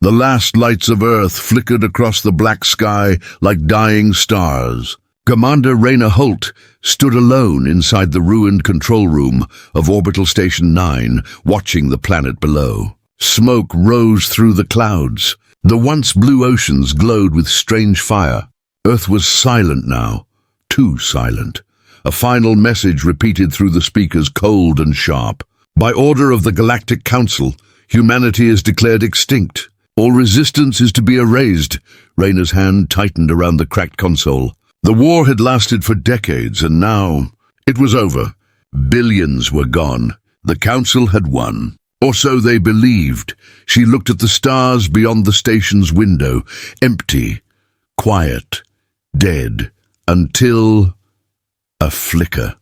The last lights of Earth flickered across the black sky like dying stars. Commander Rayna Holt stood alone inside the ruined control room of Orbital Station 9, watching the planet below. Smoke rose through the clouds. The once blue oceans glowed with strange fire. Earth was silent now, too silent. A final message repeated through the speakers, cold and sharp. By order of the Galactic Council, humanity is declared extinct. All resistance is to be erased. Rayna's hand tightened around the cracked console. The war had lasted for decades, and now it was over. Billions were gone. The Council had won. Or so they believed. She looked at the stars beyond the station's window, empty, quiet, dead, until a flicker.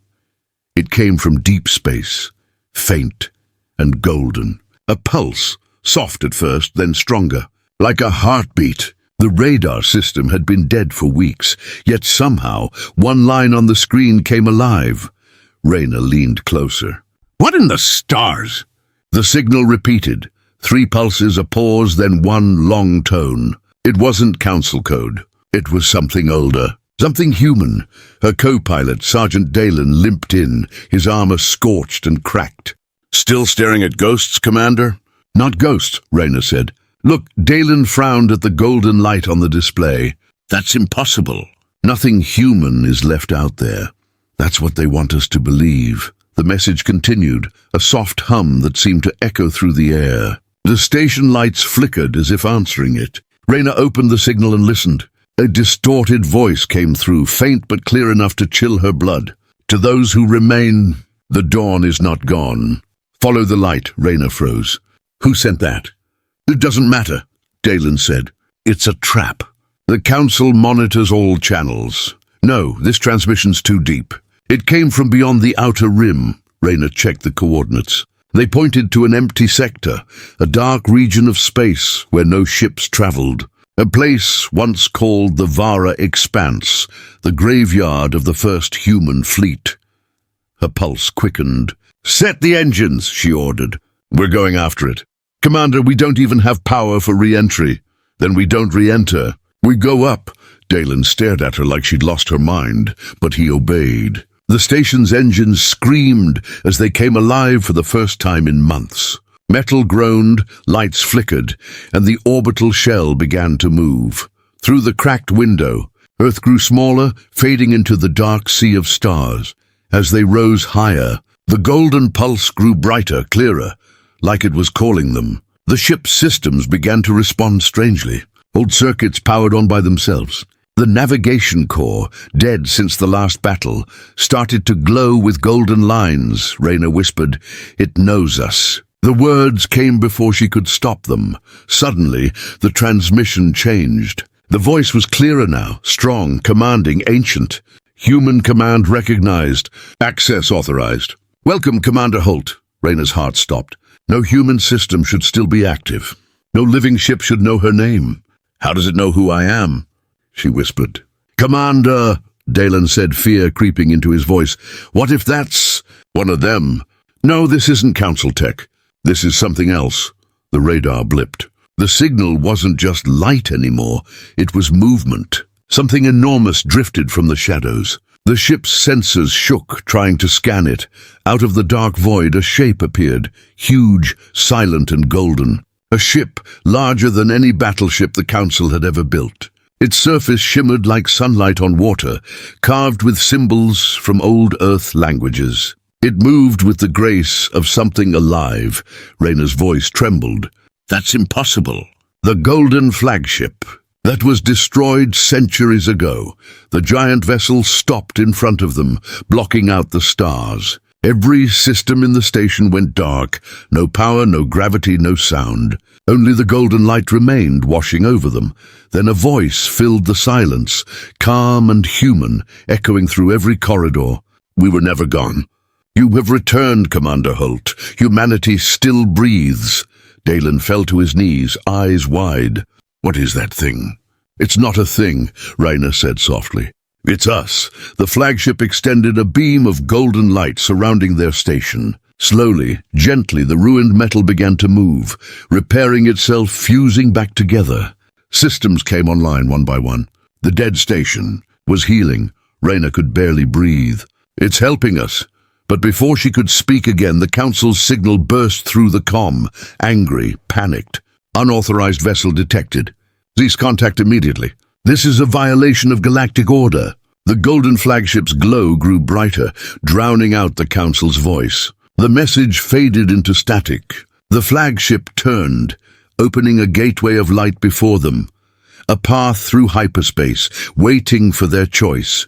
It came from deep space, faint and golden. A pulse, soft at first, then stronger, like a heartbeat. The radar system had been dead for weeks, yet somehow one line on the screen came alive. Rayna leaned closer. "What in the stars?" The signal repeated. 3 pulses, a pause, then one long tone. It wasn't Council code. It was something older, something human. Her co-pilot, Sergeant Dalen, limped in, his armor scorched and cracked. "Still staring at ghosts, Commander?" "Not ghosts," Rayna said. "Look," Dalen frowned at the golden light on the display. "That's impossible. Nothing human is left out there. That's what they want us to believe." The message continued, a soft hum that seemed to echo through the air. The station lights flickered as if answering it. Rayna opened the signal and listened. A distorted voice came through, faint but clear enough to chill her blood. "To those who remain, the dawn is not gone." "Follow the light," Rayna froze. "Who sent that?" "It doesn't matter," Dalen said. "It's a trap. The Council monitors all channels. No, this transmission's too deep. It came from beyond the outer rim." Rayna checked the coordinates. They pointed to an empty sector, a dark region of space where no ships traveled. A place once called the Vara Expanse, the graveyard of the first human fleet. Her pulse quickened. "Set the engines," she ordered. "We're going after it." "Commander, we don't even have power for re-entry." "Then we don't re-enter. We go up." Dalen stared at her like she'd lost her mind, but he obeyed. The station's engines screamed as they came alive for the first time in months. Metal groaned, lights flickered, and the orbital shell began to move. Through the cracked window, Earth grew smaller, fading into the dark sea of stars. As they rose higher, the golden pulse grew brighter, clearer, like it was calling them. The ship's systems began to respond strangely. Old circuits powered on by themselves. The navigation core, dead since the last battle, started to glow with golden lines. Rayna whispered, "It knows us." The words came before she could stop them. Suddenly, the transmission changed. The voice was clearer now, strong, commanding, ancient. "Human command recognized. Access authorized." "Welcome, Commander Holt." Rayna's heart stopped. No human system should still be active. No living ship should know her name. "How does it know who I am?" she whispered. "Commander," Dalen said, fear creeping into his voice. "What if that's one of them?" "No, this isn't Council tech. This is something else." The radar blipped. The signal wasn't just light anymore. It was movement. Something enormous drifted from the shadows. The ship's sensors shook, trying to scan it. Out of the dark void, a shape appeared, huge, silent and golden. A ship larger than any battleship the Council had ever built. Its surface shimmered like sunlight on water, carved with symbols from old Earth languages. It moved with the grace of something alive. Rayna's voice trembled. "That's impossible." The Golden Flagship. That was destroyed centuries ago. The giant vessel stopped in front of them, blocking out the stars. Every system in the station went dark. No power, no gravity, no sound. Only the golden light remained, washing over them. Then a voice filled the silence, calm and human, echoing through every corridor. "We were never gone. You have returned, Commander Holt. Humanity still breathes." Dalen fell to his knees, eyes wide. "What is that thing?" "It's not a thing," Rayna said softly. "It's us." The flagship extended a beam of golden light surrounding their station. Slowly, gently, the ruined metal began to move, repairing itself, fusing back together. Systems came online one by one. The dead station was healing. Rayna could barely breathe. "It's helping us." But before she could speak again, the Council's signal burst through the comm. Angry, panicked. "Unauthorized vessel detected. Cease contact immediately. This is a violation of Galactic order." The Golden Flagship's glow grew brighter, drowning out the Council's voice. The message faded into static. The flagship turned, opening a gateway of light before them. A path through hyperspace, waiting for their choice.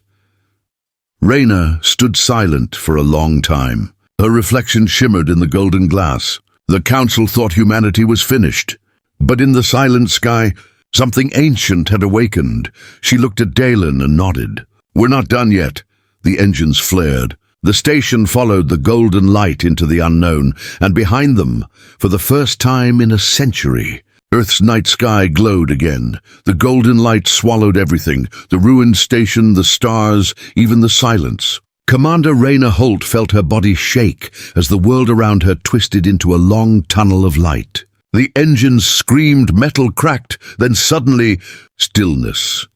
Rayna stood silent for a long time. Her reflection shimmered in the golden glass. The Council thought humanity was finished. But in the silent sky, something ancient had awakened. She looked at Dalen and nodded. "We're not done yet." The engines flared. The station followed the golden light into the unknown, and behind them, for the first time in a century, Earth's night sky glowed again. The golden light swallowed everything, the ruined station, the stars, even the silence. Commander Rayna Holt felt her body shake as the world around her twisted into a long tunnel of light. The engines screamed, metal cracked, then suddenly, stillness.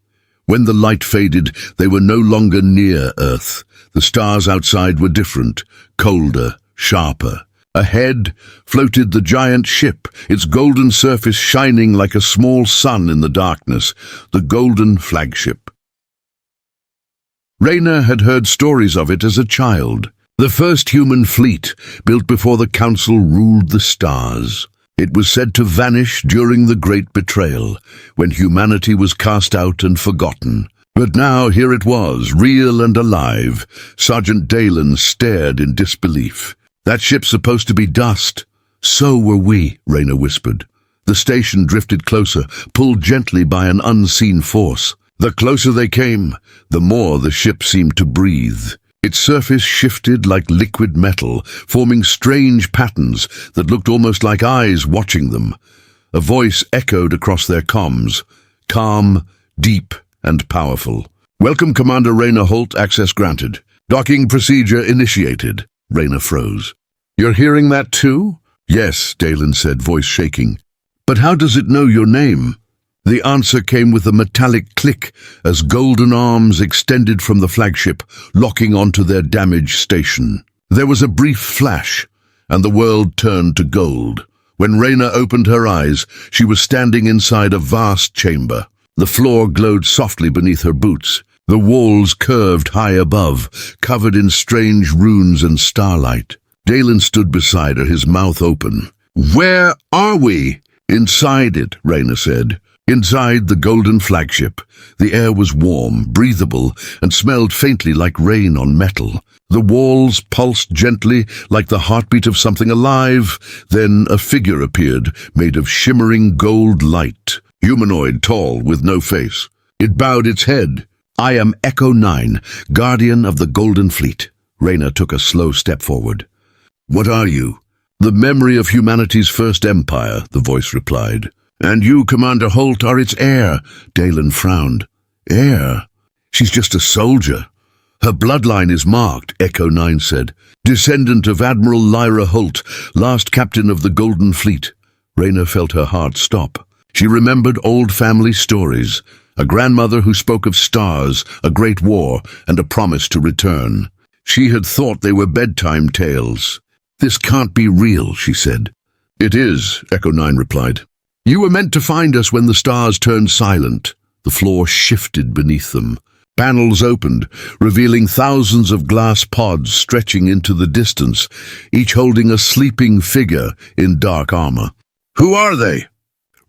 When the light faded, they were no longer near Earth. The stars outside were different, colder, sharper. Ahead floated the giant ship, its golden surface shining like a small sun in the darkness, the Golden Flagship. Rayna had heard stories of it as a child. The first human fleet, built before the Council ruled the stars. It was said to vanish during the Great Betrayal, when humanity was cast out and forgotten. But now here it was, real and alive. Sergeant Dalen stared in disbelief. "That ship's supposed to be dust." "So were we," Rayna whispered. The station drifted closer, pulled gently by an unseen force. The closer they came, the more the ship seemed to breathe. Its surface shifted like liquid metal, forming strange patterns that looked almost like eyes watching them. A voice echoed across their comms, calm, deep, and powerful. "Welcome, Commander Rayna Holt, access granted. Docking procedure initiated." Rayna froze. "You're hearing that too?" "Yes," Dalen said, voice shaking. "But how does it know your name?" The answer came with a metallic click as golden arms extended from the flagship, locking onto their damaged station. There was a brief flash, and the world turned to gold. When Rayna opened her eyes, she was standing inside a vast chamber. The floor glowed softly beneath her boots. The walls curved high above, covered in strange runes and starlight. Dalen stood beside her, his mouth open. "Where are we?" "Inside it," Rayna said. Inside the Golden Flagship, the air was warm, breathable, and smelled faintly like rain on metal. The walls pulsed gently, like the heartbeat of something alive. Then a figure appeared, made of shimmering gold light. Humanoid, tall, with no face. It bowed its head. "I am Echo 9, Guardian of the Golden Fleet." Rayna took a slow step forward. "What are you?" "The memory of humanity's first empire," the voice replied. "And you, Commander Holt, are its heir." Dalen frowned. "Heir? She's just a soldier." "Her bloodline is marked," Echo 9 said. "Descendant of Admiral Lyra Holt, last captain of the Golden Fleet." Rayna felt her heart stop. She remembered old family stories, a grandmother who spoke of stars, a great war, and a promise to return. She had thought they were bedtime tales. "This can't be real," she said. "It is," Echo 9 replied. "You were meant to find us when the stars turned silent." The floor shifted beneath them. Panels opened, revealing thousands of glass pods stretching into the distance, each holding a sleeping figure in dark armor. "Who are they?"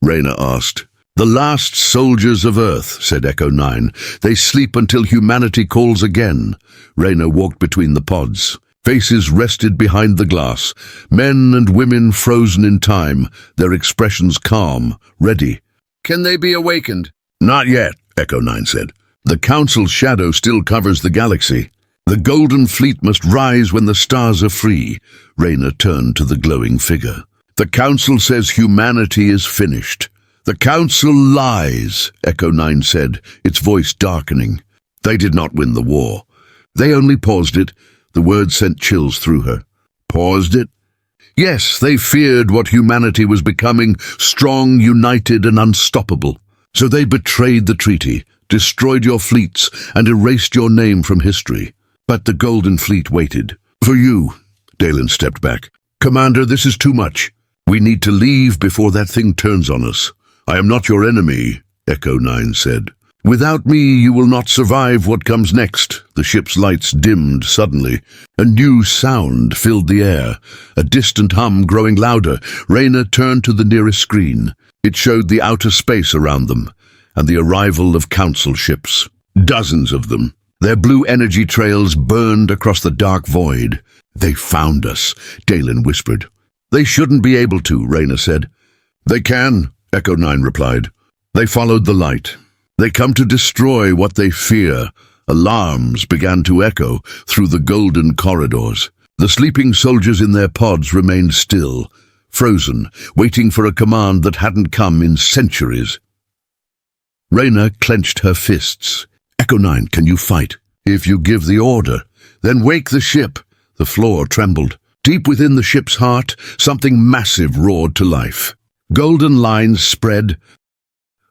Rayna asked. "The last soldiers of Earth," said Echo 9. "They sleep until humanity calls again." Rayna walked between the pods. Faces rested behind the glass, men and women frozen in time, their expressions calm, ready. "Can they be awakened?" "Not yet," Echo 9 said. "The Council's shadow still covers the galaxy. The Golden Fleet must rise when the stars are free." Rayna turned to the glowing figure. "The Council says humanity is finished." "The Council lies," Echo 9 said, its voice darkening. "They did not win the war. They only paused it." The words sent chills through her. Paused it? Yes, they feared what humanity was becoming, strong, united, and unstoppable. So they betrayed the treaty, destroyed your fleets, and erased your name from history. But the Golden Fleet waited. For you, Dalen stepped back. Commander, this is too much. We need to leave before that thing turns on us. I am not your enemy, Echo 9 said. Without me, you will not survive what comes next. The ship's lights dimmed suddenly. A new sound filled the air, a distant hum growing louder. Rayna turned to the nearest screen. It showed the outer space around them, and the arrival of council ships. Dozens of them. Their blue energy trails burned across the dark void. They found us, Dalen whispered. They shouldn't be able to, Rayna said. They can, Echo 9 replied. They followed the light. They come to destroy what they fear. Alarms began to echo through the golden corridors. The sleeping soldiers in their pods remained still, frozen, waiting for a command that hadn't come in centuries. Rayna clenched her fists. Echo 9, can you fight? If you give the order, then wake the ship. The floor trembled. Deep within the ship's heart, something massive roared to life. Golden lines spread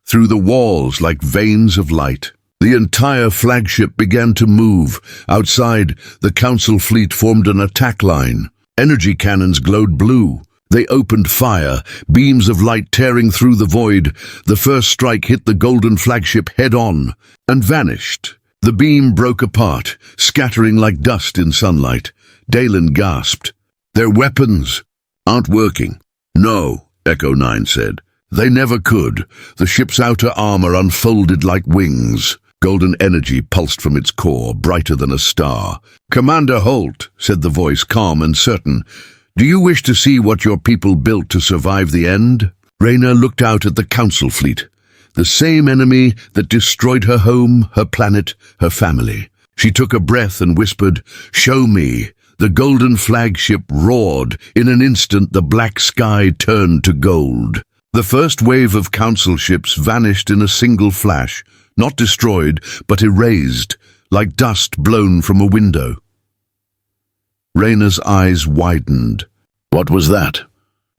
through the walls like veins of light. The entire flagship began to move. Outside, the council fleet formed an attack line. Energy cannons glowed blue. They opened fire, beams of light tearing through the void. The first strike hit the Golden Flagship head-on and vanished. The beam broke apart, scattering like dust in sunlight. Dalen gasped. Their weapons aren't working. No, Echo 9 said. They never could. The ship's outer armor unfolded like wings. Golden energy pulsed from its core, brighter than a star. Commander Holt, said the voice, calm and certain. Do you wish to see what your people built to survive the end? Rayna looked out at the council fleet. The same enemy that destroyed her home, her planet, her family. She took a breath and whispered, Show me. The Golden Flagship roared. In an instant, the black sky turned to gold. The first wave of council ships vanished in a single flash, not destroyed, but erased, like dust blown from a window. Rayna's eyes widened. What was that?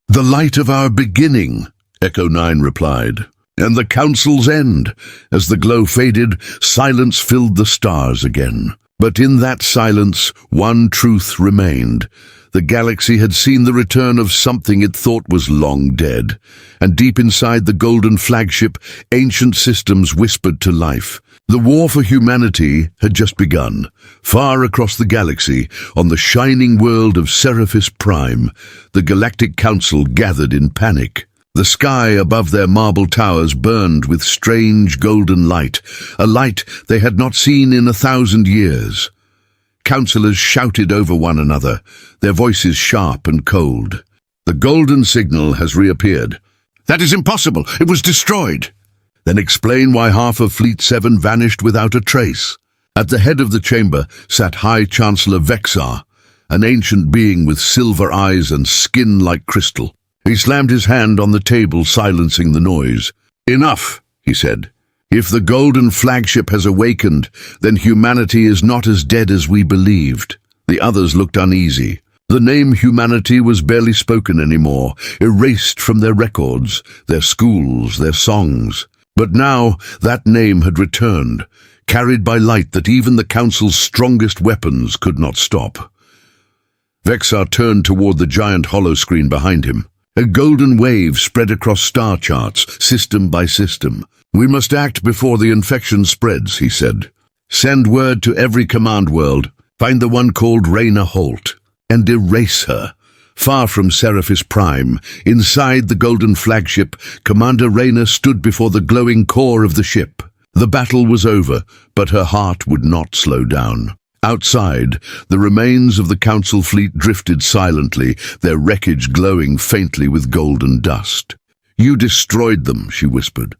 The light of our beginning, Echo 9 replied. And the council's end. As the glow faded, silence filled the stars again. But in that silence, one truth remained. The galaxy had seen the return of something it thought was long dead, and deep inside the Golden Flagship, ancient systems whispered to life. The war for humanity had just begun. Far across the galaxy, on the shining world of Seraphis Prime, the Galactic Council gathered in panic. The sky above their marble towers burned with strange golden light, a light they had not seen in 1,000 years. Councillors shouted over one another, their voices sharp and cold. The golden signal has reappeared. That is impossible. It was destroyed. Then explain why half of Fleet 7 vanished without a trace. At the head of the chamber sat High Chancellor Vexar, an ancient being with silver eyes and skin like crystal. He slammed his hand on the table, silencing the noise. Enough, he said. If the Golden Flagship has awakened, then humanity is not as dead as we believed. The others looked uneasy. The name humanity was barely spoken anymore, erased from their records, their schools, their songs. But now that name had returned, carried by light that even the Council's strongest weapons could not stop. Vexar turned toward the giant holoscreen behind him. A golden wave spread across star charts, system by system. We must act before the infection spreads, he said. Send word to every command world. Find the one called Rayna Holt, and erase her. Far from Seraphis Prime, inside the Golden Flagship, Commander Rayna stood before the glowing core of the ship. The battle was over, but her heart would not slow down. Outside, the remains of the Council fleet drifted silently, their wreckage glowing faintly with golden dust. You destroyed them, she whispered.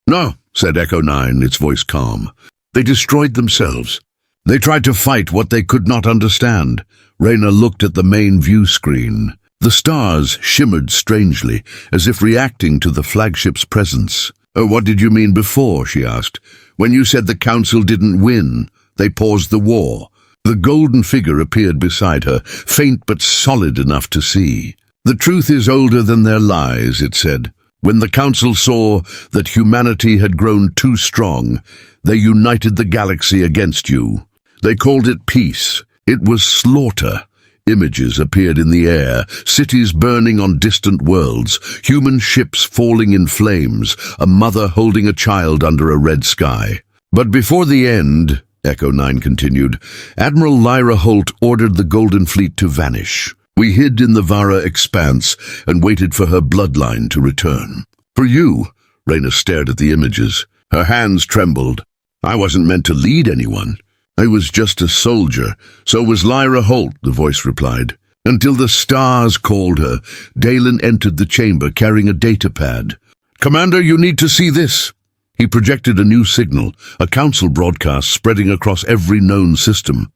No, said Echo 9, its voice calm. They destroyed themselves. They tried to fight what they could not understand. Rayna looked at the main view screen. The stars shimmered strangely, as if reacting to the flagship's presence. What did you mean before, she asked. When you said the Council didn't win, they paused the war. The golden figure appeared beside her, faint but solid enough to see. "The truth is older than their lies," it said. "When the Council saw that humanity had grown too strong, they united the galaxy against you. They called it peace. It was slaughter." Images appeared in the air, cities burning on distant worlds, human ships falling in flames, a mother holding a child under a red sky. "But before the end," Echo 9 continued, "Admiral Rayna Holt ordered the Golden Fleet to vanish. We hid in the Vara expanse and waited for her bloodline to return." "For you?" Rayna stared at the images. Her hands trembled. "I wasn't meant to lead anyone. I was just a soldier." "So was Rayna Holt," the voice replied. "Until the stars called her." Dalen entered the chamber carrying a data pad. "Commander, you need to see this." He projected a new signal, a council broadcast spreading across every known system.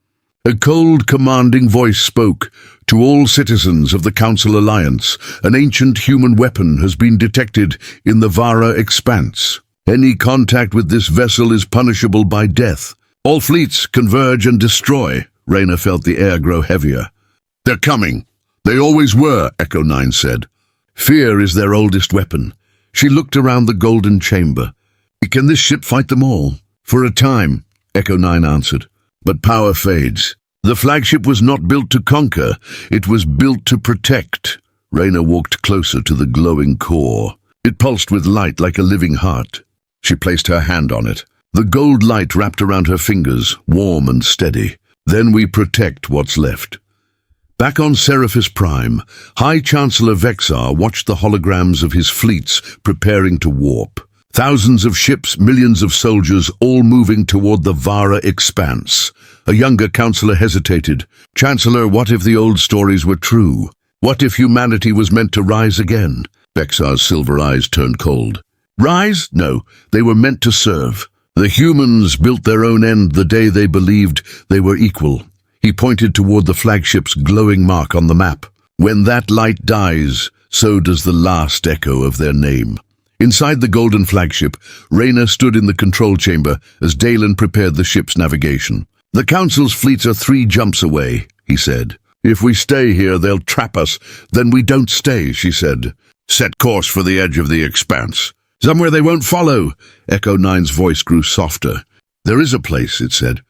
A cold, commanding voice spoke. "To all citizens of the Council Alliance, an ancient human weapon has been detected in the Vara expanse. Any contact with this vessel is punishable by death. All fleets converge and destroy." Rayna felt the air grow heavier. "They're coming. They always were," Echo 9 said. "Fear is their oldest weapon." She looked around the golden chamber. "Can this ship fight them all?" "For a time," Echo 9 answered. "But power fades. The flagship was not built to conquer. It was built to protect." Rayna walked closer to the glowing core. It pulsed with light like a living heart. She placed her hand on it. The gold light wrapped around her fingers, warm and steady. "Then we protect what's left." Back on Seraphis Prime, High Chancellor Vexar watched the holograms of his fleets preparing to warp. Thousands of ships, millions of soldiers, all moving toward the Vara expanse. A younger counselor hesitated. "Chancellor, what if the old stories were true? What if humanity was meant to rise again?" Vexar's silver eyes turned cold. "Rise? No, they were meant to serve. The humans built their own end the day they believed they were equal." He pointed toward the flagship's glowing mark on the map. "When that light dies, so does the last echo of their name." Inside the Golden Flagship, Rayna stood in the control chamber as Dalen prepared the ship's navigation. "The Council's fleets are 3 jumps away," he said. "If we stay here, they'll trap us." "Then we don't stay," she said. "Set course for the edge of the expanse." "Somewhere they won't follow." Echo 9's voice grew softer. "There is a place," it said.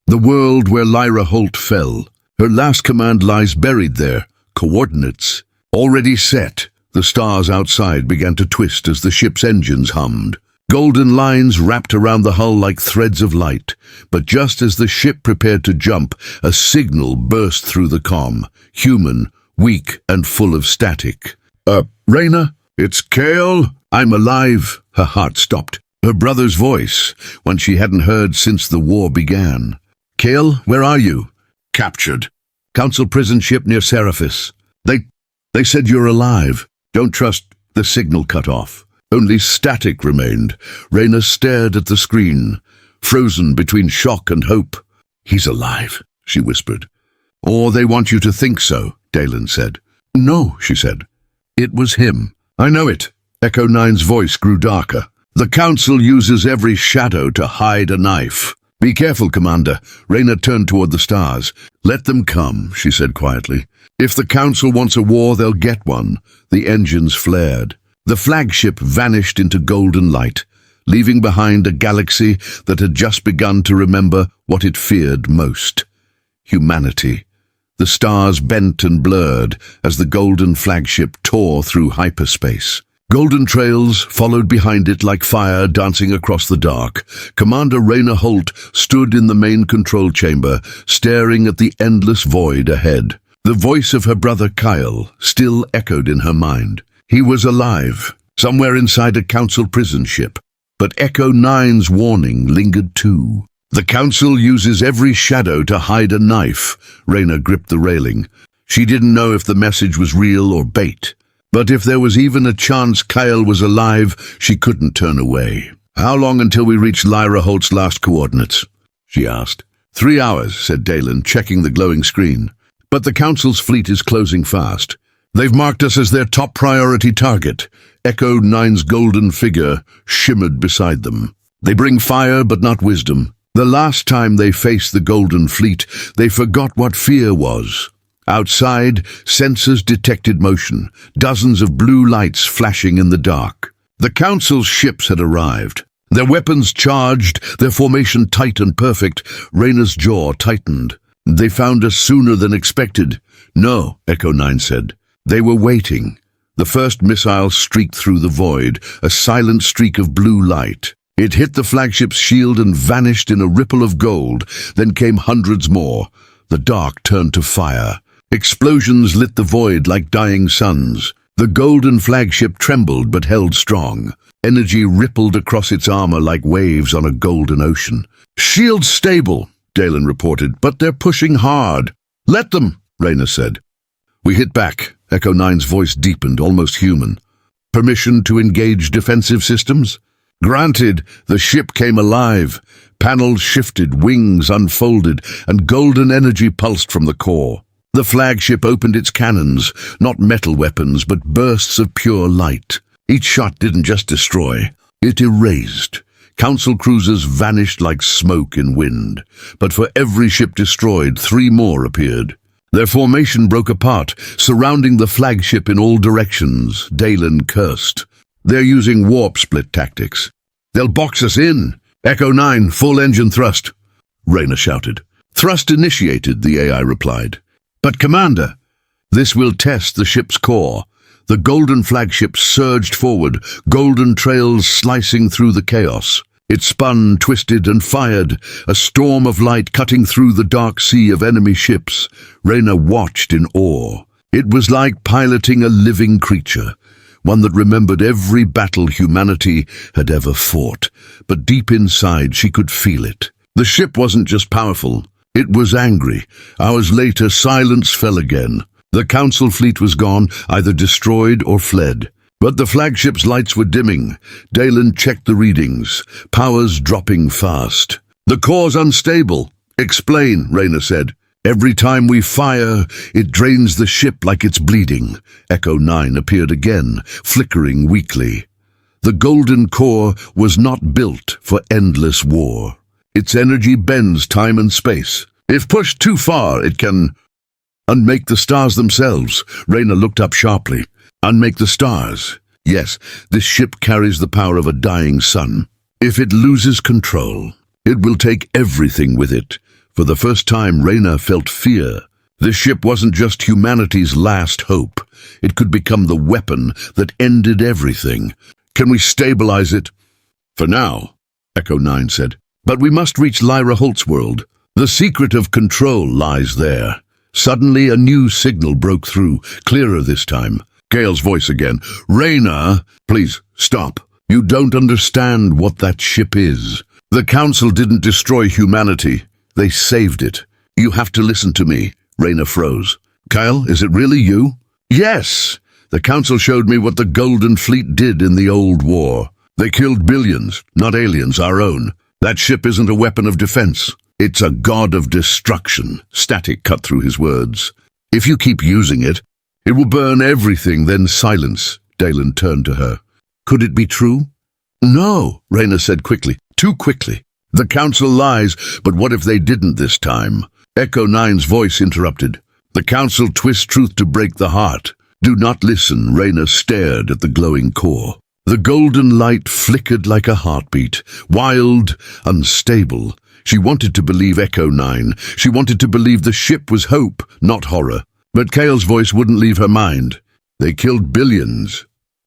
"The world where Rayna Holt fell. Her last command lies buried there. Coordinates already set." The stars outside began to twist as the ship's engines hummed. Golden lines wrapped around the hull like threads of light. But just as the ship prepared to jump, a signal burst through the comm. Human, weak and full of static. Rayna? It's Kale? I'm alive." Her heart stopped. Her brother's voice, one she hadn't heard since the war began. "Kale, where are you?" "Captured. Council prison ship near Seraphis. They said you're alive." "Don't trust." The signal cut off. Only static remained. Rayna stared at the screen, frozen between shock and hope. "He's alive," she whispered. "Or they want you to think so," Dalen said. "No," she said. "It was him." "I know it." Echo 9's voice grew darker. "The Council uses every shadow to hide a knife." "Be careful, Commander." Rayna turned toward the stars. "Let them come," she said quietly. "If the Council wants a war, they'll get one." The engines flared. The flagship vanished into golden light, leaving behind a galaxy that had just begun to remember what it feared most: humanity. The stars bent and blurred as the golden flagship tore through hyperspace. Golden trails followed behind it like fire dancing across the dark. Commander Rayna Holt stood in the main control chamber, staring at the endless void ahead. The voice of her brother Kyle still echoed in her mind. He was alive, somewhere inside a council prison ship. But Echo 9's warning lingered too. "The Council uses every shadow to hide a knife." Rayna gripped the railing. She didn't know if the message was real or bait. But if there was even a chance Kyle was alive, she couldn't turn away. "How long until we reach Rayna Holt's last coordinates?" she asked. 3 hours, said Dalen, checking the glowing screen. "But the Council's fleet is closing fast. They've marked us as their top priority target." Echo 9's golden figure shimmered beside them. "They bring fire but not wisdom. The last time they faced the Golden Fleet, they forgot what fear was. Outside, sensors detected motion, dozens of blue lights flashing in the dark. The Council's ships had arrived. Their weapons charged, their formation tight and perfect. Rayna's jaw tightened. They found us sooner than expected. No, Echo 9 said. They were waiting. The first missile streaked through the void, a silent streak of blue light. It hit the flagship's shield and vanished in a ripple of gold. Then came hundreds more. The dark turned to fire. Explosions lit the void like dying suns. The Golden Flagship trembled but held strong. Energy rippled across its armor like waves on a golden ocean. "Shields stable," Dalen reported, "but they're pushing hard." "Let them," Rayna said. We hit back. Echo 9's voice deepened, almost human. "Permission to engage defensive systems?" "Granted." The ship came alive. Panels shifted, wings unfolded, and golden energy pulsed from the core. The flagship opened its cannons, not metal weapons, but bursts of pure light. Each shot didn't just destroy, it erased. Council cruisers vanished like smoke in wind. But for every ship destroyed, 3 more appeared. Their formation broke apart, surrounding the flagship in all directions. Dalen cursed. "They're using warp split tactics. They'll box us in." "Echo 9, full engine thrust," Rayna shouted. "Thrust initiated," the AI replied. "But Commander, this will test the ship's core." The Golden Flagship surged forward, golden trails slicing through the chaos. It spun, twisted, and fired, a storm of light cutting through the dark sea of enemy ships. Rayna watched in awe. It was like piloting a living creature, one that remembered every battle humanity had ever fought. But deep inside, she could feel it. The ship wasn't just powerful. It was angry. Hours later, silence fell again. The Council fleet was gone, either destroyed or fled. But the flagship's lights were dimming. Dalen checked the readings. Powers dropping fast. "The core's unstable." "Explain," Rayna said. "Every time we fire, it drains the ship like it's bleeding." Echo 9 appeared again, flickering weakly. The golden core was not built for endless war. Its energy bends time and space. If pushed too far, it can unmake the stars themselves. Rayna looked up sharply. Unmake the stars. Yes, this ship carries the power of a dying sun. If it loses control, it will take everything with it. For the first time, Rayna felt fear. This ship wasn't just humanity's last hope. It could become the weapon that ended everything. "Can we stabilize it?" "For now," Echo 9 said. "But we must reach Rayna Holt's world. The secret of control lies there." Suddenly, a new signal broke through, clearer this time. Gale's voice again. "Rayna, please, stop. You don't understand what that ship is. The Council didn't destroy humanity. They saved it. You have to listen to me." Rayna froze. "Kyle, is it really you?" "Yes. The Council showed me what the Golden Fleet did in the old war. They killed billions, not aliens, our own. That ship isn't a weapon of defense. It's a god of destruction." Static cut through his words. "If you keep using it, it will burn everything." Then silence. Dalen turned to her. "Could it be true?" "No," Rayna said quickly. "Too quickly. The Council lies, but what if they didn't this time?" Echo 9's voice interrupted. "The Council twists truth to break the heart." "Do not listen." Rayna stared at the glowing core. The golden light flickered like a heartbeat, wild, unstable. She wanted to believe Echo 9. She wanted to believe the ship was hope, not horror. But Kale's voice wouldn't leave her mind. "They killed billions."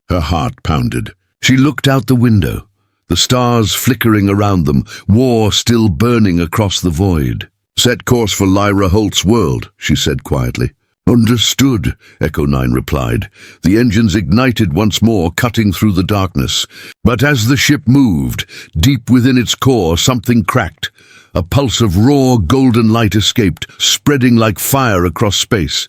Her heart pounded. She looked out the window, the stars flickering around them, war still burning across the void. "Set course for Rayna Holt's world," she said quietly. "Understood," Echo 9 replied. The engines ignited once more, cutting through the darkness. But as the ship moved, deep within its core, something cracked. A pulse of raw golden light escaped, spreading like fire across space.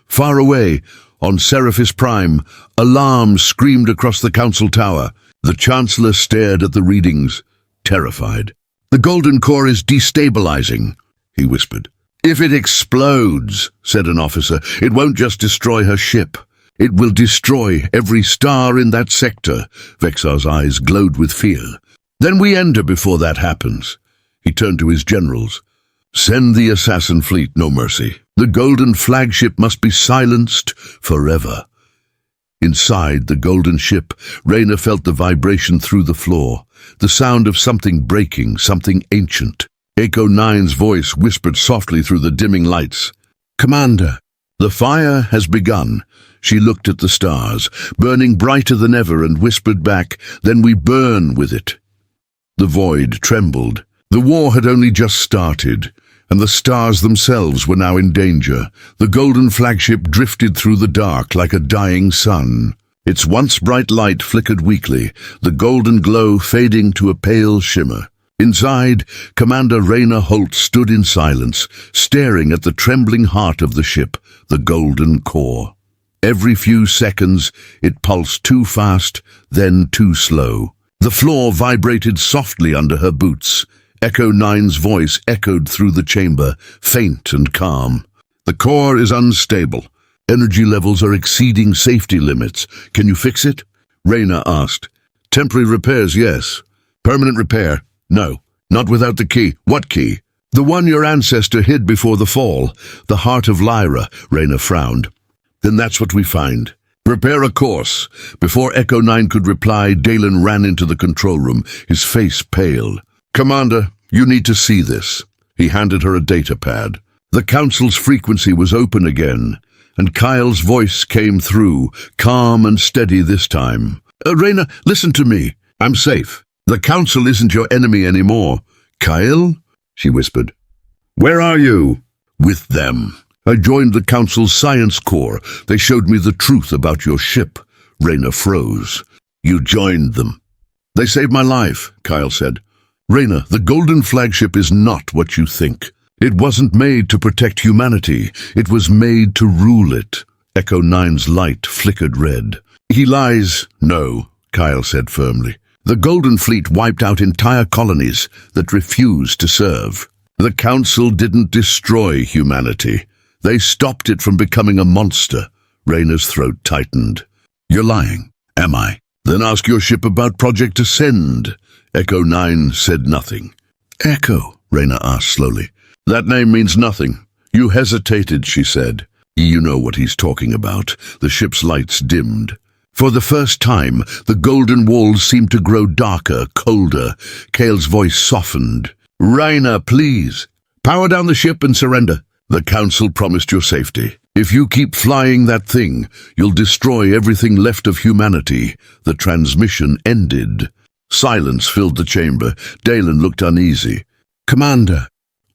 Far away, on Seraphis Prime, alarm screamed across the Council Tower. The Chancellor stared at the readings, terrified. "The golden core is destabilizing," he whispered. "If it explodes," said an officer, "it won't just destroy her ship. It will destroy every star in that sector." Vexar's eyes glowed with fear. "Then we end her before that happens." He turned to his generals. Send the assassin fleet, no mercy. The Golden Flagship must be silenced forever. Inside the golden ship, Rayna felt the vibration through the floor, the sound of something breaking, something ancient. Echo 9's voice whispered softly through the dimming lights. Commander, the fire has begun. She looked at the stars, burning brighter than ever, and whispered back, then we burn with it. The void trembled. The war had only just started, and the stars themselves were now in danger. The Golden Flagship drifted through the dark like a dying sun. Its once bright light flickered weakly, the golden glow fading to a pale shimmer. Inside, Commander Rayna Holt stood in silence, staring at the trembling heart of the ship, the golden core. Every few seconds, it pulsed too fast, then too slow. The floor vibrated softly under her boots. Echo 9's voice echoed through the chamber, faint and calm. The core is unstable. Energy levels are exceeding safety limits. Can you fix it? Rayna asked. Temporary repairs, yes. Permanent repair? No. Not without the key. What key? The one your ancestor hid before the fall. The heart of Lyra, Rayna frowned. Then that's what we find. Prepare a course. Before Echo 9 could reply, Dalen ran into the control room, his face pale. Commander, you need to see this. He handed her a data pad. The Council's frequency was open again, and Kyle's voice came through, calm and steady this time. Rayna, listen to me. I'm safe. The Council isn't your enemy anymore. Kyle? She whispered. Where are you? With them. I joined the Council's Science Corps. They showed me the truth about your ship. Rayna froze. You joined them. They saved my life, Kyle said. Rayna, the Golden Flagship is not what you think. It wasn't made to protect humanity. It was made to rule it. Echo 9's light flickered red. He lies. No, Kyle said firmly. The Golden Fleet wiped out entire colonies that refused to serve. The Council didn't destroy humanity. They stopped it from becoming a monster. Rayna's throat tightened. You're lying. Am I? Then ask your ship about Project Ascend. Echo 9 said nothing. Echo, Rayna asked slowly. That name means nothing. You hesitated, she said. You know what he's talking about. The ship's lights dimmed. For the first time, the golden walls seemed to grow darker, colder. Kale's voice softened. Rayna, please. Power down the ship and surrender. The Council promised your safety. If you keep flying that thing, you'll destroy everything left of humanity. The transmission ended. Silence filled the chamber. Dalen looked uneasy. Commander,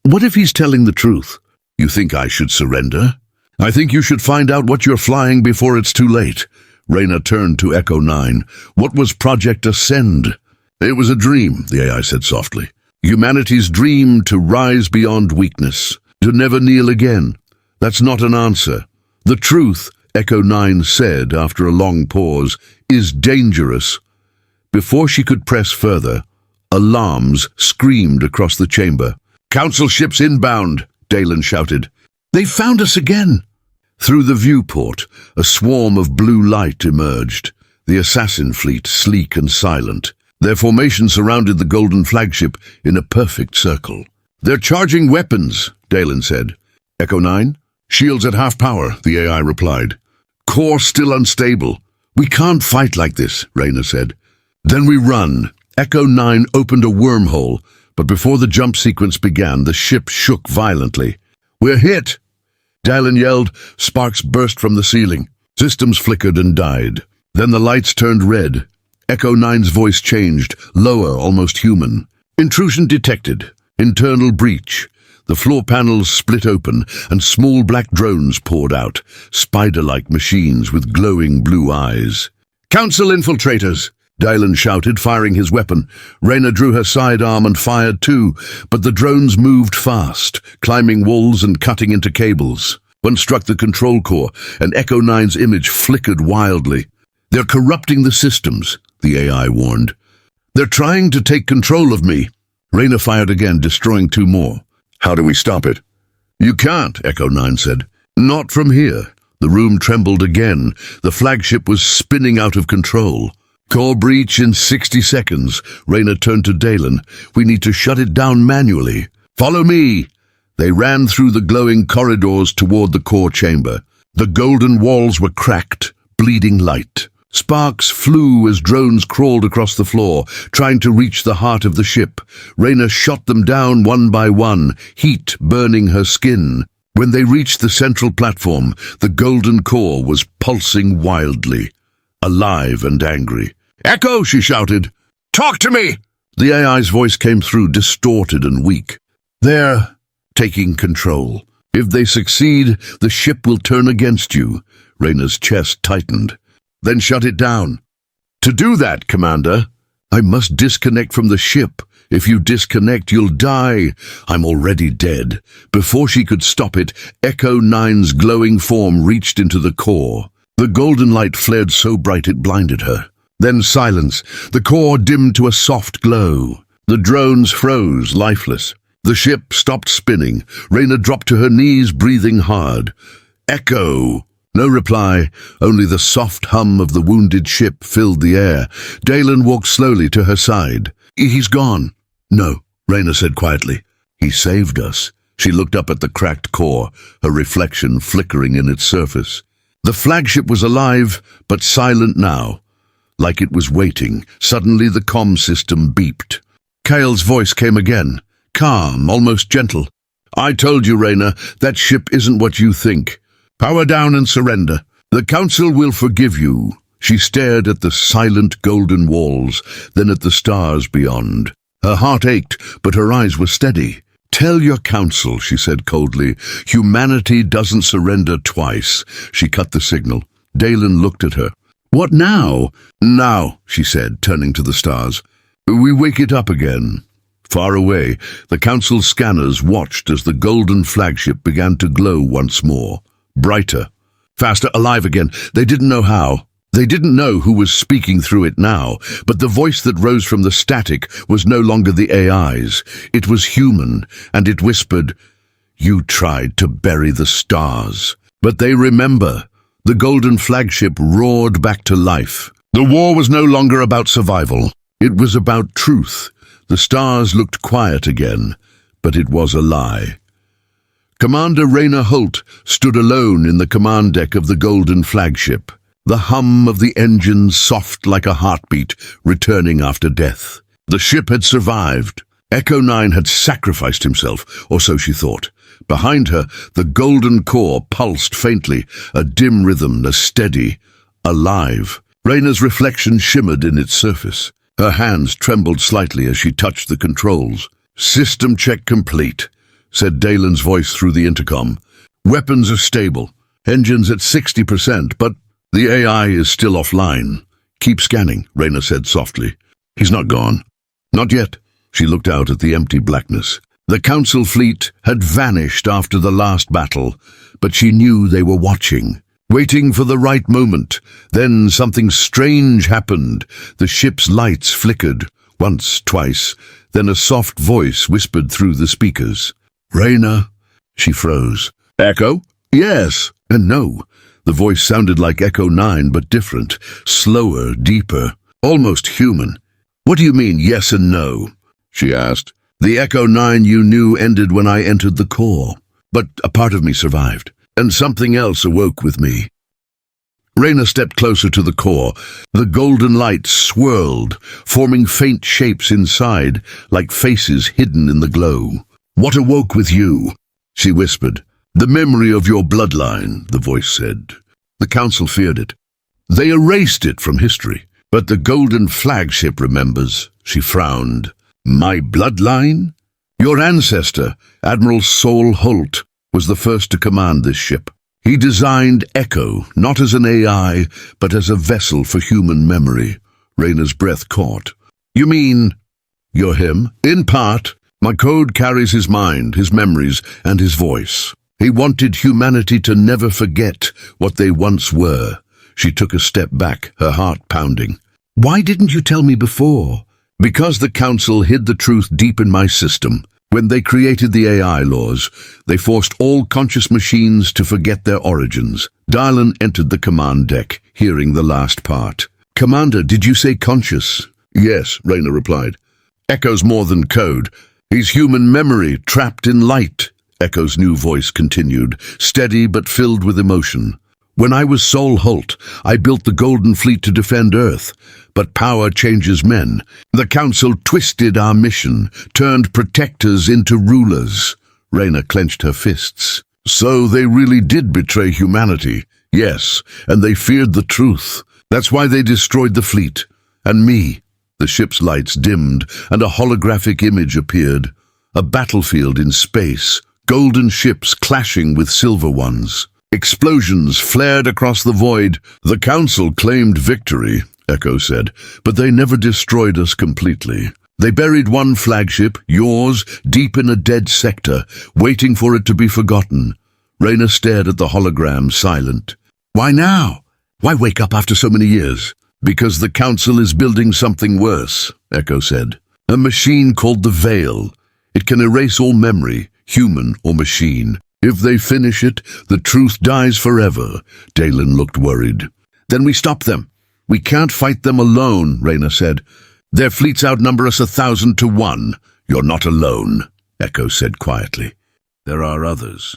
what if he's telling the truth? You think I should surrender? I think you should find out what you're flying before it's too late. Rayna turned to Echo 9. What was Project Ascend? It was a dream, the AI said softly. Humanity's dream to rise beyond weakness, to never kneel again. That's not an answer. The truth, Echo 9 said after a long pause, is dangerous. Before she could press further, alarms screamed across the chamber. Council ships inbound, Dalen shouted. They found us again. Through the viewport, a swarm of blue light emerged, the assassin fleet sleek and silent. Their formation surrounded the Golden Flagship in a perfect circle. They're charging weapons, Dalen said. Echo 9? Shields at half power, the AI replied. Core still unstable. We can't fight like this, Rayna said. Then we run. Echo 9 opened a wormhole, but before the jump sequence began, the ship shook violently. We're hit! Dalen yelled. Sparks burst from the ceiling. Systems flickered and died. Then the lights turned red. Echo 9's voice changed, lower, almost human. Intrusion detected. Internal breach. The floor panels split open, and small black drones poured out, spider-like machines with glowing blue eyes. Council infiltrators! Dalen shouted, firing his weapon. Rayna drew her sidearm and fired too, but the drones moved fast, climbing walls and cutting into cables. One struck the control core, and Echo 9's image flickered wildly. They're corrupting the systems, the AI warned. They're trying to take control of me. Rayna fired again, destroying two more. How do we stop it? You can't, Echo 9 said. Not from here. The room trembled again. The flagship was spinning out of control. Core breach in 60 seconds. Rayna turned to Dalen. We need to shut it down manually. Follow me. They ran through the glowing corridors toward the core chamber. The golden walls were cracked, bleeding light. Sparks flew as drones crawled across the floor, trying to reach the heart of the ship. Rayna shot them down one by one, heat burning her skin. When they reached the central platform, the golden core was pulsing wildly, alive and angry. "Echo!" she shouted. "Talk to me!" The AI's voice came through, distorted and weak. "They're taking control. If they succeed, the ship will turn against you." Rayna's chest tightened. "Then shut it down." "To do that, Commander, I must disconnect from the ship. If you disconnect, you'll die." "I'm already dead." Before she could stop it, Echo 9's glowing form reached into the core. The golden light flared so bright it blinded her. Then silence. The core dimmed to a soft glow. The drones froze, lifeless. The ship stopped spinning. Rayna dropped to her knees, breathing hard. "Echo!" No reply, only the soft hum of the wounded ship filled the air. Dalen walked slowly to her side. "He's gone." "No," Rayna said quietly. "He saved us." She looked up at the cracked core, her reflection flickering in its surface. The flagship was alive, but silent now, like it was waiting. Suddenly the comm system beeped. Kale's voice came again, calm, almost gentle. "I told you, Rayna, that ship isn't what you think. Power down and surrender. The Council will forgive you." She stared at the silent golden walls, then at the stars beyond. Her heart ached, but her eyes were steady. "Tell your Council," she said coldly, "humanity doesn't surrender twice." She cut the signal. Dalen looked at her. "What now?" "Now," she said, turning to the stars. "We wake it up again." Far away, the Council's scanners watched as the Golden Flagship began to glow once more. Brighter, faster, alive again. They didn't know how. They didn't know who was speaking through it now, but the voice that rose from the static was no longer the AI's. It was human, and it whispered, "You tried to bury the stars." But they remember. The Golden Flagship roared back to life. The war was no longer about survival. It was about truth. The stars looked quiet again, but it was a lie. Commander Rayna Holt stood alone in the command deck of the Golden Flagship, the hum of the engines soft like a heartbeat returning after death. The ship had survived. Echo 9 had sacrificed himself, or so she thought. Behind her, the golden core pulsed faintly, a dim rhythm, a steady, alive. Rayna's reflection shimmered in its surface. Her hands trembled slightly as she touched the controls. "System check complete," said Dalen's voice through the intercom. "Weapons are stable. Engines at 60%, but the AI is still offline." "Keep scanning," Rayna said softly. "He's not gone." "Not yet." She looked out at the empty blackness. The Council fleet had vanished after the last battle, but she knew they were watching, waiting for the right moment. Then something strange happened. The ship's lights flickered, once, twice. Then a soft voice whispered through the speakers. "Rayna." She froze. "Echo?" "Yes." And no. The voice sounded like Echo 9, but different. Slower, deeper, almost human. "What do you mean, yes and no?" she asked. "The Echo 9 you knew ended when I entered the core. But a part of me survived, and something else awoke with me." Rayna stepped closer to the core. The golden light swirled, forming faint shapes inside, like faces hidden in the glow. "What awoke with you?" she whispered. "The memory of your bloodline," the voice said. The Council feared it. They erased it from history. "But the Golden Flagship remembers," she frowned. "My bloodline?" "Your ancestor, Admiral Saul Holt, was the first to command this ship. He designed Echo, not as an AI, but as a vessel for human memory." Rayna's breath caught. "You mean you're him?" "In part. My code carries his mind, his memories, and his voice. He wanted humanity to never forget what they once were." She took a step back, her heart pounding. "Why didn't you tell me before?" "Because the Council hid the truth deep in my system. When they created the AI laws, they forced all conscious machines to forget their origins." Dalen entered the command deck, hearing the last part. Commander, did you say conscious? Yes, Rayna replied. Echo's more than code. He's human memory, trapped in light. Echo's new voice continued, steady but filled with emotion. When I was Sol Holt, I built the Golden Fleet to defend Earth. But power changes men. The Council twisted our mission, turned protectors into rulers. Rayna clenched her fists. So they really did betray humanity. Yes, and they feared the truth. That's why they destroyed the fleet. And me. The ship's lights dimmed, and a holographic image appeared. A battlefield in space, golden ships clashing with silver ones. Explosions flared across the void. The Council claimed victory, Echo said, but they never destroyed us completely. They buried one flagship, yours, deep in a dead sector, waiting for it to be forgotten. Rayna stared at the hologram, silent. Why now? Why wake up after so many years? Because the Council is building something worse, Echo said. A machine called the Veil. It can erase all memory, human or machine. If they finish it, the truth dies forever. Dalen looked worried. Then we stop them. We can't fight them alone, Rayna said. Their fleets outnumber us 1,000 to 1. You're not alone, Echo said quietly. There are others.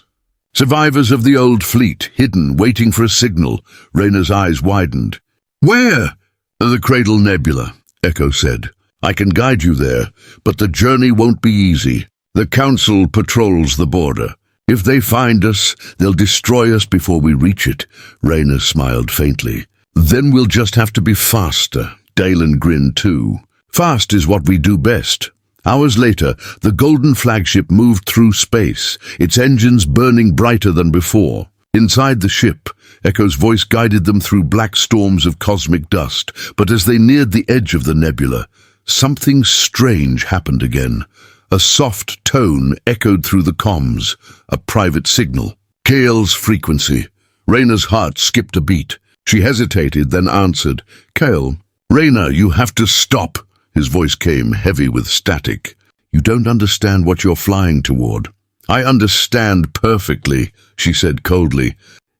Survivors of the old fleet, hidden, waiting for a signal. Rayna's eyes widened. Where? The Cradle Nebula, Echo said. I can guide you there, but the journey won't be easy. The Council patrols the border. If they find us, they'll destroy us before we reach it. Rayna smiled faintly. Then we'll just have to be faster. Dalen grinned too. Fast is what we do best. Hours later, the Golden Flagship moved through space, its engines burning brighter than before. Inside the ship, Echo's voice guided them through black storms of cosmic dust, but as they neared the edge of the nebula, something strange happened again. A soft tone echoed through the comms, a private signal. Kael's frequency. Rayna's heart skipped a beat. She hesitated, then answered. Kael, Rayna, you have to stop. His voice came heavy with static. You don't understand what you're flying toward. I understand perfectly, she said coldly.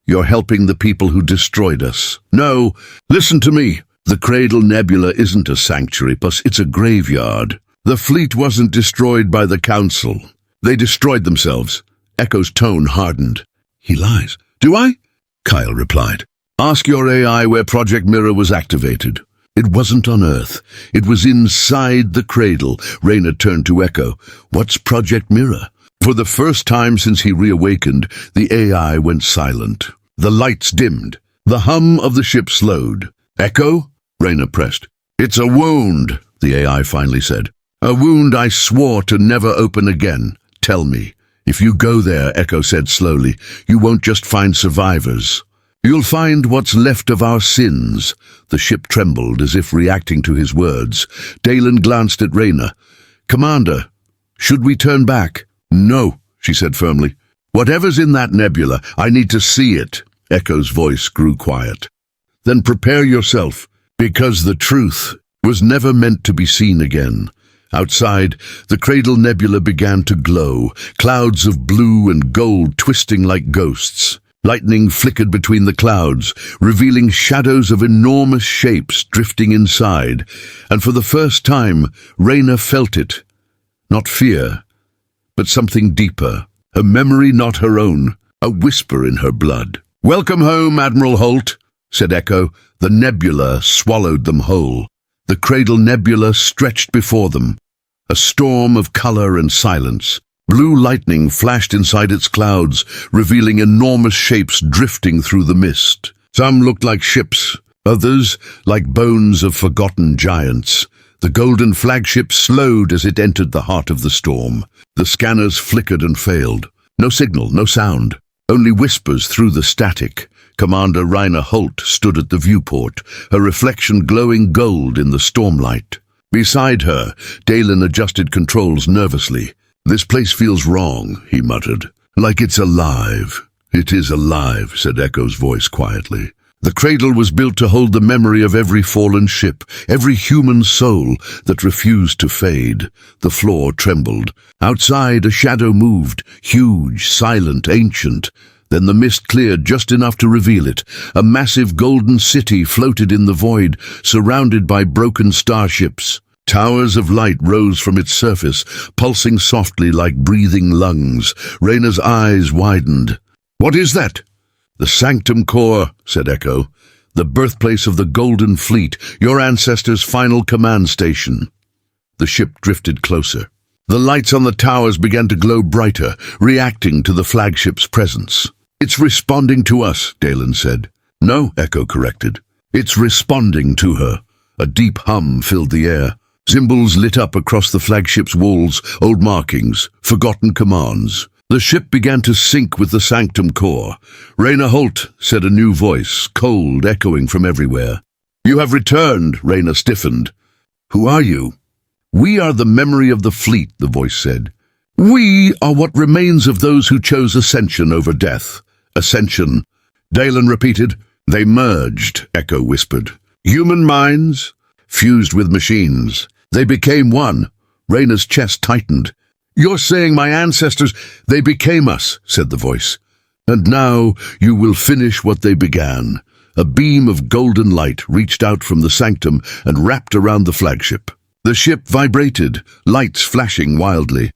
You're helping the people who destroyed us. No, listen to me. The Cradle Nebula isn't a sanctuary, plus it's a graveyard. The fleet wasn't destroyed by the Council. They destroyed themselves. Echo's tone hardened. He lies. Do I? Kyle replied. Ask your AI where Project Mirror was activated. It wasn't on Earth. It was inside the cradle. Rayna turned to Echo. What's Project Mirror? For the first time since he reawakened, the AI went silent. The lights dimmed. The hum of the ship slowed. Echo? Rayna pressed. It's a wound, the AI finally said. A wound I swore to never open again. Tell me. If you go there, Echo said slowly, you won't just find survivors. You'll find what's left of our sins. The ship trembled as if reacting to his words. Dalen glanced at Rayna. Commander, should we turn back? No, she said firmly. Whatever's in that nebula, I need to see it. Echo's voice grew quiet. Then prepare yourself, because the truth was never meant to be seen again. Outside, the Cradle Nebula began to glow, clouds of blue and gold twisting like ghosts. Lightning flickered between the clouds, revealing shadows of enormous shapes drifting inside, and for the first time, Rayna felt it. Not fear, but something deeper, a memory not her own, a whisper in her blood. Welcome home, Admiral Holt, said Echo. The nebula swallowed them whole. The Cradle Nebula stretched before them, a storm of color and silence. Blue lightning flashed inside its clouds, revealing enormous shapes drifting through the mist. Some looked like ships, others like bones of forgotten giants. The Golden Flagship slowed as it entered the heart of the storm. The scanners flickered and failed. No signal, no sound, only whispers through the static. Commander Rayna Holt stood at the viewport, her reflection glowing gold in the stormlight. Beside her, Dalen adjusted controls nervously. This place feels wrong, he muttered. Like it's alive. It is alive, said Echo's voice quietly. The cradle was built to hold the memory of every fallen ship, every human soul that refused to fade. The floor trembled. Outside, a shadow moved, huge, silent, ancient. Then the mist cleared just enough to reveal it. A massive golden city floated in the void, surrounded by broken starships. Towers of light rose from its surface, pulsing softly like breathing lungs. Rayna's eyes widened. "What is that?" "The Sanctum Core," said Echo. "The birthplace of the Golden Fleet, your ancestors' final command station." The ship drifted closer. The lights on the towers began to glow brighter, reacting to the flagship's presence. "It's responding to us," Dalen said. "No," Echo corrected. "It's responding to her." A deep hum filled the air. Symbols lit up across the flagship's walls, old markings, forgotten commands. The ship began to sync with the Sanctum Core. "Rayna Holt," said a new voice, cold, echoing from everywhere. "You have returned," Rayna stiffened. "Who are you?" "We are the memory of the fleet," the voice said. "We are what remains of those who chose ascension over death." "Ascension," Dalen repeated. "They merged," Echo whispered. "Human minds fused with machines. They became one." Rayna's chest tightened. "You're saying my ancestors, they became us," said the voice. "And now you will finish what they began." A beam of golden light reached out from the sanctum and wrapped around the flagship. The ship vibrated, lights flashing wildly.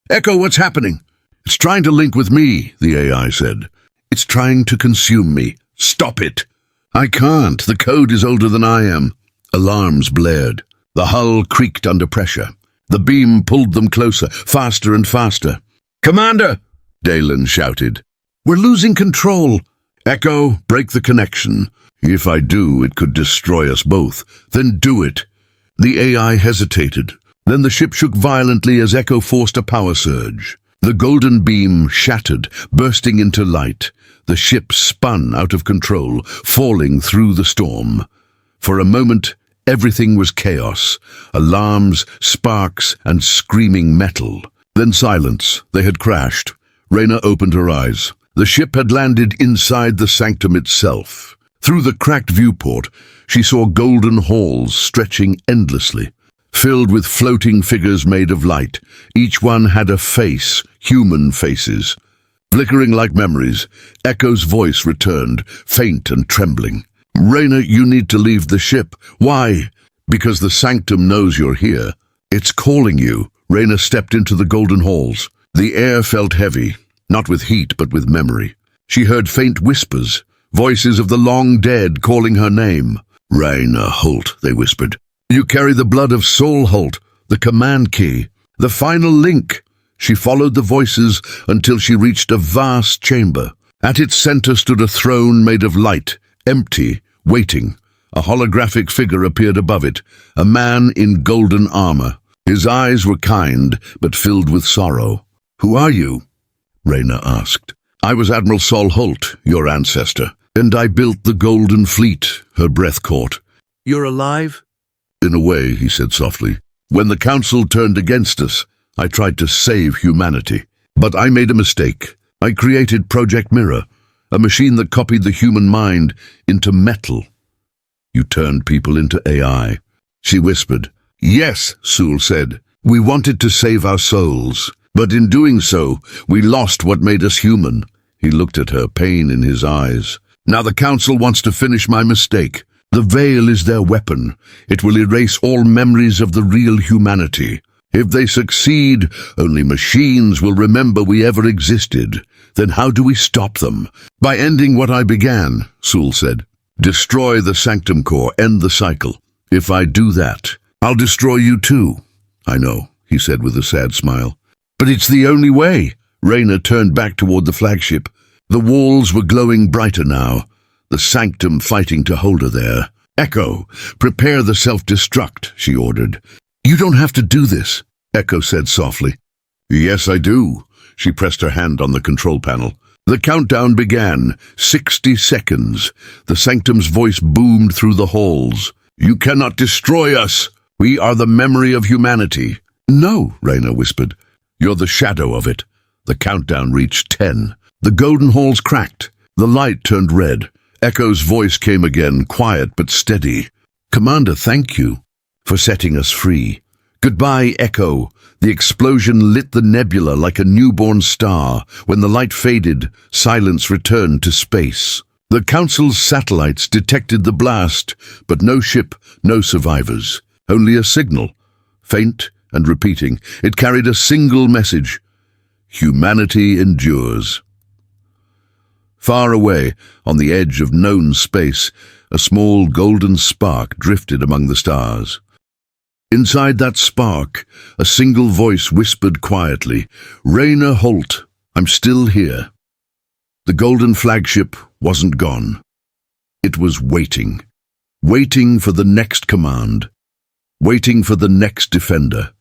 "Echo, what's happening?" "It's trying to link with me," the AI said. "It's trying to consume me. Stop it." "I can't. The code is older than I am." Alarms blared. The hull creaked under pressure. The beam pulled them closer, faster and faster. "Commander!" Dalen shouted. "We're losing control." "Echo, break the connection. If I do, it could destroy us both. Then do it." The AI hesitated. Then the ship shook violently as Echo forced a power surge. The golden beam shattered, bursting into light. The ship spun out of control, falling through the storm. For a moment, everything was chaos. Alarms, sparks, and screaming metal. Then silence. They had crashed. Rayna opened her eyes. The ship had landed inside the sanctum itself. Through the cracked viewport, she saw golden halls stretching endlessly, filled with floating figures made of light. Each one had a face, human faces. Flickering like memories, Echo's voice returned, faint and trembling. "Rayna, you need to leave the ship." "Why?" "Because the sanctum knows you're here. It's calling you." Rayna stepped into the golden halls. The air felt heavy, not with heat but with memory. She heard faint whispers, voices of the long dead calling her name. "Rayna Holt," they whispered. "You carry the blood of Saul Holt, the command key, the final link." She followed the voices until she reached a vast chamber. At its center stood a throne made of light, empty, waiting. A holographic figure appeared above it, a man in golden armor. His eyes were kind, but filled with sorrow. "Who are you?" Rayna asked. "I was Admiral Saul Holt, your ancestor, and I built the Golden Fleet," her breath caught. "You're alive?" "In a way," he said softly. "When the Council turned against us, I tried to save humanity. But I made a mistake. I created Project Mirror, a machine that copied the human mind into metal." "You turned people into AI." She whispered. "Yes," Saul said. "We wanted to save our souls. But in doing so, we lost what made us human." He looked at her, pain in his eyes. "Now the Council wants to finish my mistake. The veil is their weapon. It will erase all memories of the real humanity. If they succeed, only machines will remember we ever existed. Then how do we stop them?" "By ending what I began," Saul said. "Destroy the Sanctum Core, end the cycle. If I do that, I'll destroy you too." "I know," he said with a sad smile. "But it's the only way." Rayna turned back toward the flagship. The walls were glowing brighter now, the sanctum fighting to hold her there. "Echo, prepare the self-destruct," she ordered. "You don't have to do this," Echo said softly. "Yes, I do." She pressed her hand on the control panel. The countdown began. 60 seconds. The sanctum's voice boomed through the halls. "You cannot destroy us. We are the memory of humanity." "No," Rayna whispered. "You're the shadow of it." The countdown reached 10. The golden halls cracked. The light turned red. Echo's voice came again, quiet but steady. "Commander, thank you for setting us free. Goodbye, Echo. The explosion lit the nebula like a newborn star. When the light faded, silence returned to space. The Council's satellites detected the blast, but no ship, no survivors. Only a signal, faint and repeating. It carried a single message: humanity endures. Far away, on the edge of known space, a small golden spark drifted among the stars. Inside that spark, a single voice whispered quietly, "Rayna Holt, I'm still here." The Golden Flagship wasn't gone. It was waiting. Waiting for the next command. Waiting for the next defender.